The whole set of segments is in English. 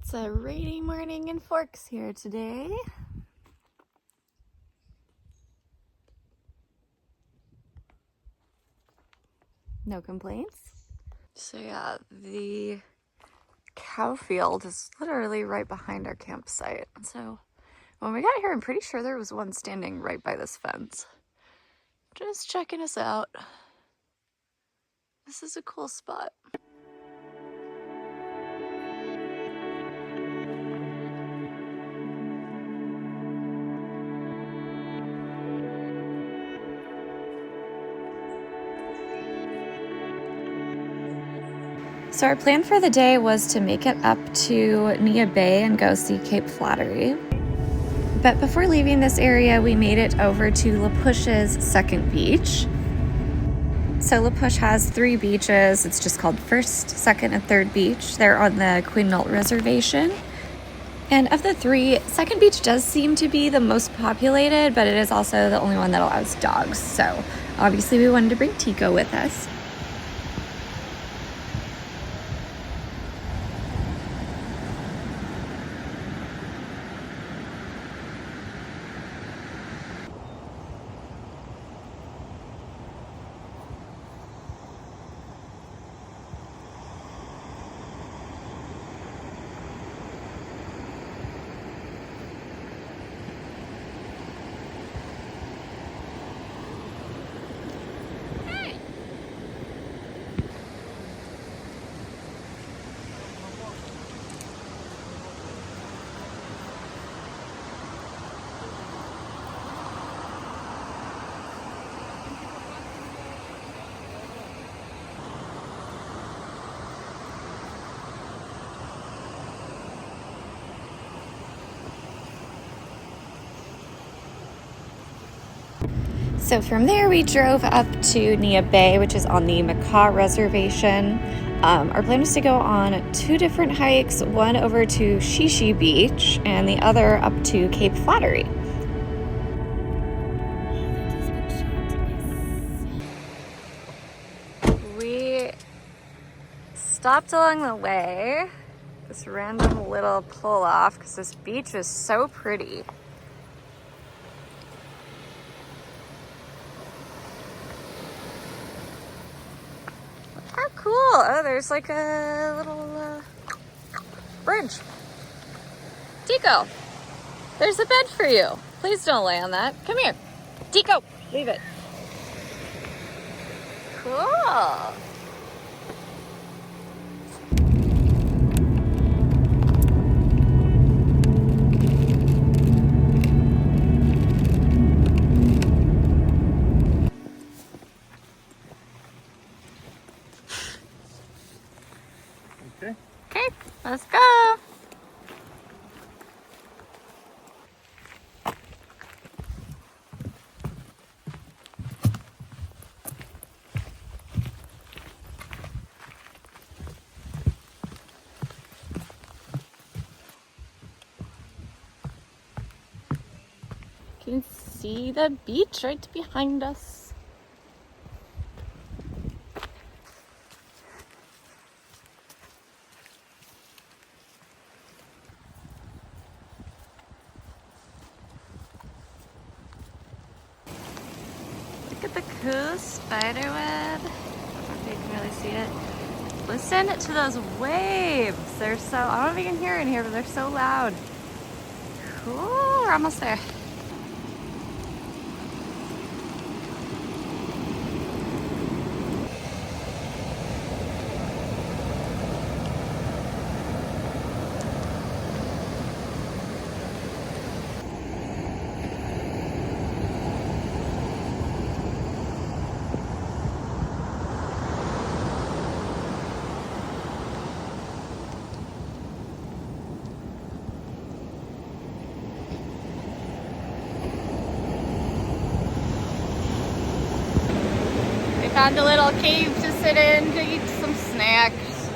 It's a rainy morning in Forks here today. No complaints. So yeah, the cow field is literally right behind our campsite. So when we got here, I'm pretty sure there was one standing right by this fence. Just checking us out. This is a cool spot. So our plan for the day was to make it up to Nia Bay and go see Cape Flattery. But before leaving this area, we made it over to La Push's second beach. So La Push has 3 beaches. It's just called First, Second, and Third Beach. They're on the Quinault Reservation. And of the 3, Second Beach does seem to be the most populated, but it is also the only one that allows dogs. So obviously we wanted to bring Tico with us. So from there, we drove up to Nia Bay, which is on the Macaw Reservation. Our plan was to go on 2 different hikes, one over to Shishi Beach and the other up to Cape Flattery. We stopped along the way, this random little pull-off, because this beach is so pretty. Cool. Oh, there's like a little bridge. Tico, there's a bed for you. Please don't lay on that. Come here. Tico, leave it. Cool. Okay, let's go. You can see the beach right behind us. Look at the cool spider web. I don't know if you can really see it. Listen to those waves. They're so, I don't know if you can hear it in here, but they're so loud. Cool, we're almost there. Found a little cave to sit in to eat some snacks,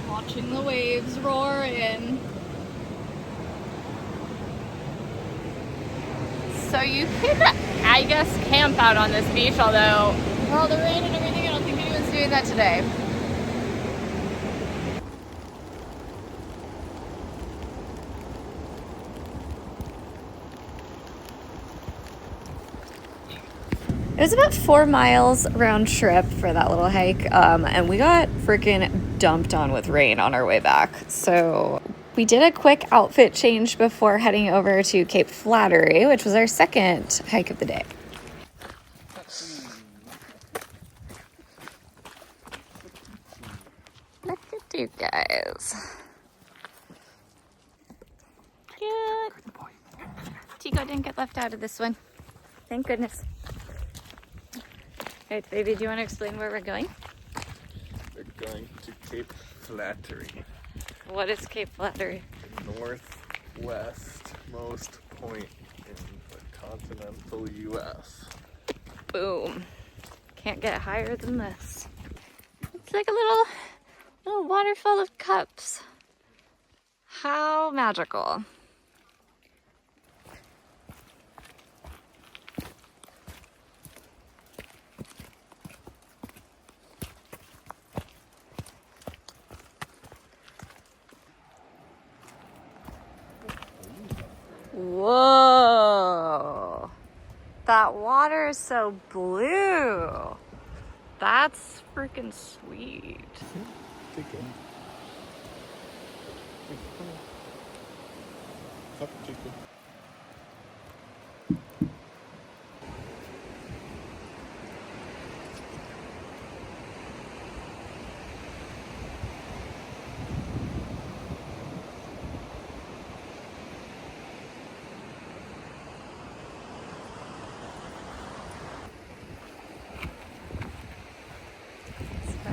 watching the waves roar in. So you can, I guess, camp out on this beach, although for all the rain and everything, I don't think anyone's doing that today. It was about 4 miles round trip for that little hike, and we got freaking dumped on with rain on our way back. So we did a quick outfit change before heading over to Cape Flattery, which was our second hike of the day. Look at you guys. Cute. Tico didn't get left out of this one. Thank goodness. All right, baby, do you want to explain where we're going? We're going to Cape Flattery. What is Cape Flattery? The northwestmost point in the continental U.S. Boom. Can't get higher than this. It's like a little waterfall of cups. How magical. Whoa, that water is so blue. That's freaking sweet. Take it. Up, take it.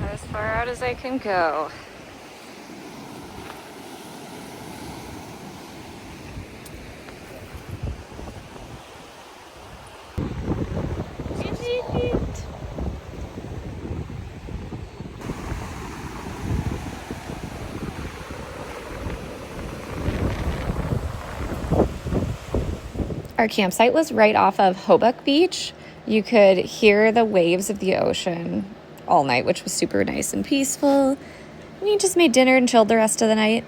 As far out as I can go. Our campsite was right off of Hobuck Beach. You could hear the waves of the ocean all night, which was super nice and peaceful. We just made dinner and chilled the rest of the night.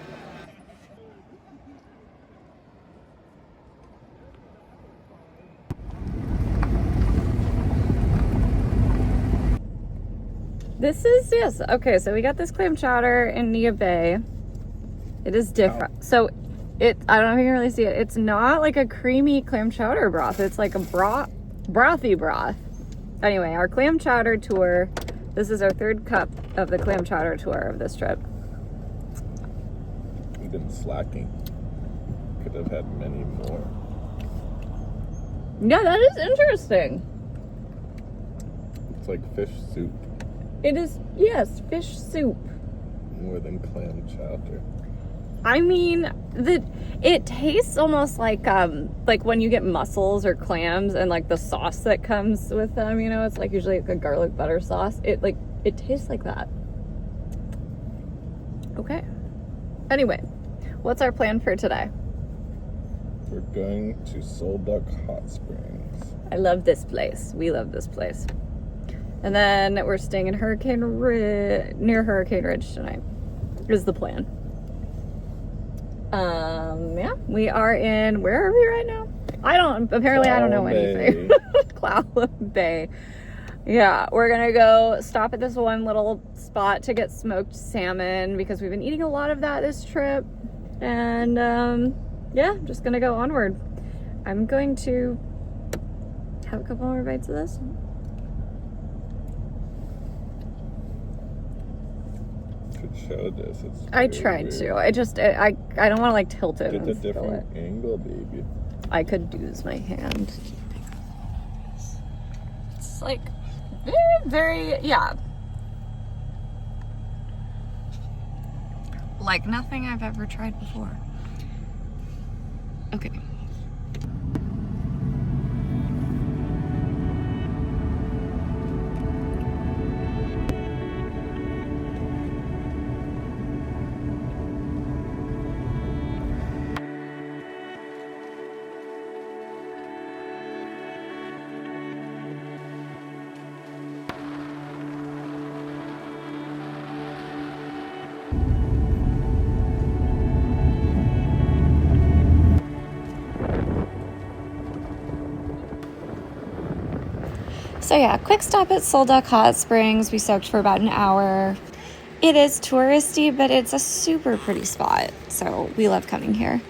This is, yes, okay, so we got this clam chowder in Nia Bay. It is different. Wow. So I don't know if you can really see it. It's not like a creamy clam chowder broth. It's like a brothy broth. Anyway, our clam chowder tour. This is our third cup of the clam chowder tour of this trip. We've been slacking. Could have had many more. Yeah, that is interesting. It's like fish soup. It is, yes, fish soup. More than clam chowder. I mean, it tastes almost like when you get mussels or clams and like the sauce that comes with them, you know, it's like usually like a garlic butter sauce. It tastes like that. Okay. Anyway, what's our plan for today? We're going to Soul Duck Hot Springs. I love this place. We love this place. And then we're staying in near Hurricane Ridge tonight is the plan. Yeah, we are in, where are we right now? I don't know anything. Cloud Bay. Yeah, we're gonna go stop at this one little spot to get smoked salmon because we've been eating a lot of that this trip. And yeah, just gonna go onward. I'm going to have a couple more bites of this. Could show this. I tried weird. to. I don't want to like tilt it. Get and a different angle, baby. I could use my hand. It's like very, yeah. Like nothing I've ever tried before. Okay. So yeah, quick stop at Soul Duck Hot Springs. We soaked for about an hour. It is touristy, but it's a super pretty spot, so we love coming here.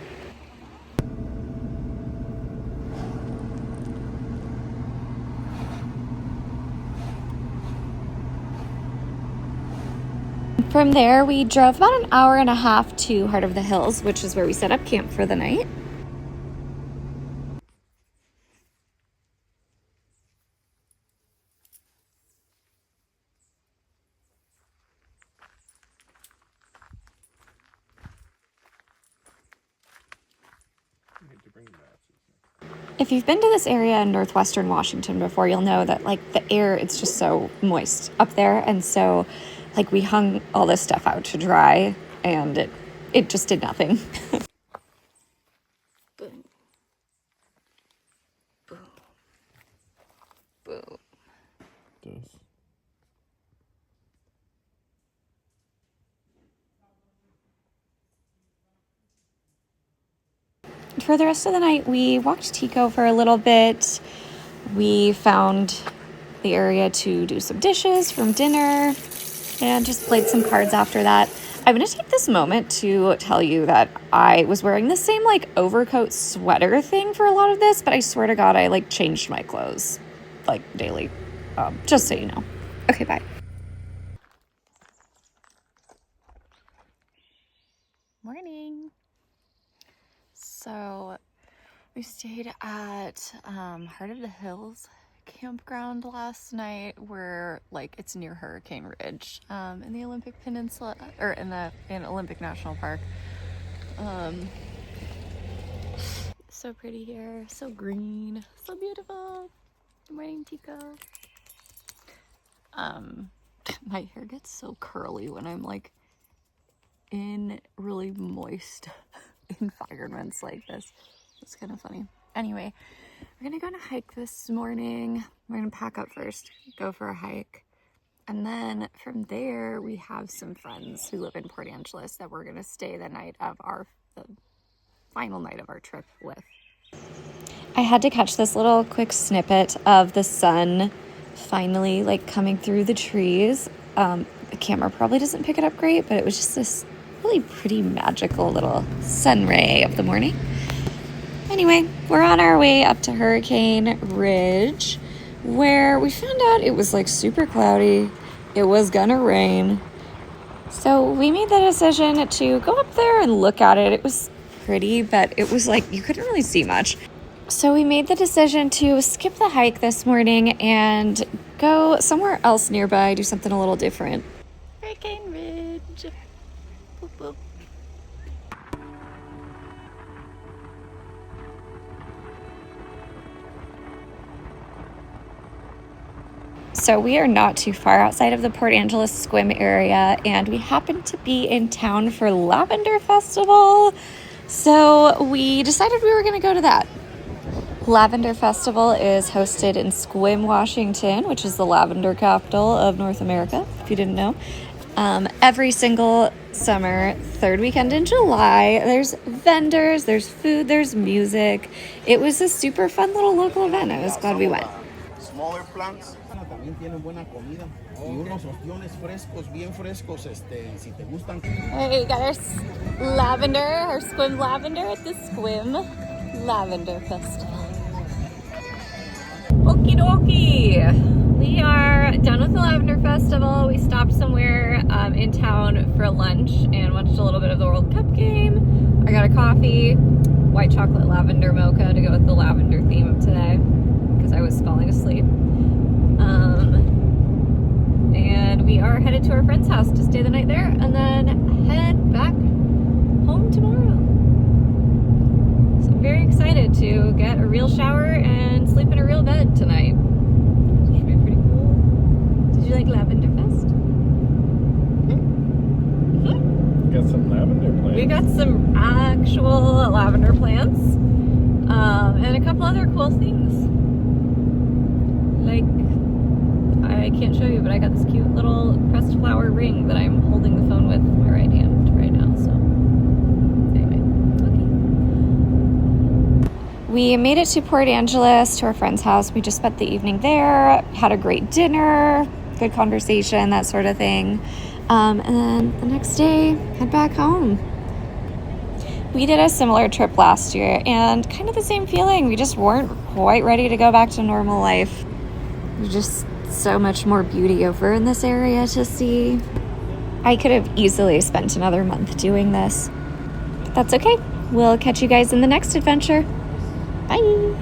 From there, we drove about an hour and a half to Heart of the Hills, which is where we set up camp for the night. If you've been to this area in northwestern Washington before, you'll know that like the air, it's just so moist up there. And so like we hung all this stuff out to dry and it just did nothing. Boom. Boom. Boom. Does. For the rest of the night, we walked Tico for a little bit. We found the area to do some dishes from dinner and just played some cards after that. I'm going to take this moment to tell you that I was wearing the same like overcoat sweater thing for a lot of this, but I swear to God, I like changed my clothes like daily. Just so you know. Okay, bye. Morning. So we stayed at Heart of the Hills campground last night, where like it's near Hurricane Ridge in the Olympic Peninsula, or in Olympic National Park. So pretty here, so green, so beautiful. Good morning, Tico. My hair gets so curly when I'm like in really moist environments like this. It's kind of funny. Anyway, we're gonna go on a hike this morning. We're gonna pack up first, go for a hike, and then from there we have some friends who live in Port Angeles that we're gonna stay the final night of our trip with. I had to catch this little quick snippet of the sun finally like coming through the trees. The camera probably doesn't pick it up great, but it was just this really pretty magical little sun ray of the morning. Anyway, we're on our way up to Hurricane Ridge, where we found out it was like super cloudy. It was gonna rain. So we made the decision to go up there and look at it. It was pretty, but it was like you couldn't really see much. So we made the decision to skip the hike this morning and go somewhere else nearby, do something a little different. Hurricane Ridge. Boop, boop. So we are not too far outside of the Port Angeles Sequim area, and we happened to be in town for Lavender Festival. So we decided we were going to go to that. Lavender Festival is hosted in Sequim, Washington, which is the lavender capital of North America, if you didn't know. Every single summer, third weekend in July, there's vendors, there's food, there's music. It was a super fun little local event. I was glad we went. Smaller plants. También tienen buena comida y unos ostiones frescos, bien frescos, si te gustan. Hey, got our lavender, our Sequim lavender at the Sequim Lavender Festival. Okie dokie. We are done with the Lavender Festival. We stopped somewhere in town for lunch and watched a little bit of the World Cup game. I got a coffee, white chocolate lavender mocha to go with the lavender theme of today because I was falling asleep. And we are headed to our friend's house to stay the night there and then head back home tomorrow. So I'm very excited to get a real shower and sleep in a real bed tonight. Which should be pretty cool. Did you like Lavender Fest? Mm-hmm. Got some lavender plants. We got some actual lavender plants and a couple other cool things. Like, I can't show you, but I got this cute little pressed flower ring that I'm holding the phone with my right hand right now. So, anyway, okay. We made it to Port Angeles to our friend's house. We just spent the evening there, had a great dinner, good conversation, that sort of thing. And then the next day, head back home. We did a similar trip last year and kind of the same feeling. We just weren't quite ready to go back to normal life. There's just so much more beauty over in this area to see. I could have easily spent another month doing this, but that's okay. We'll catch you guys in the next adventure. Bye.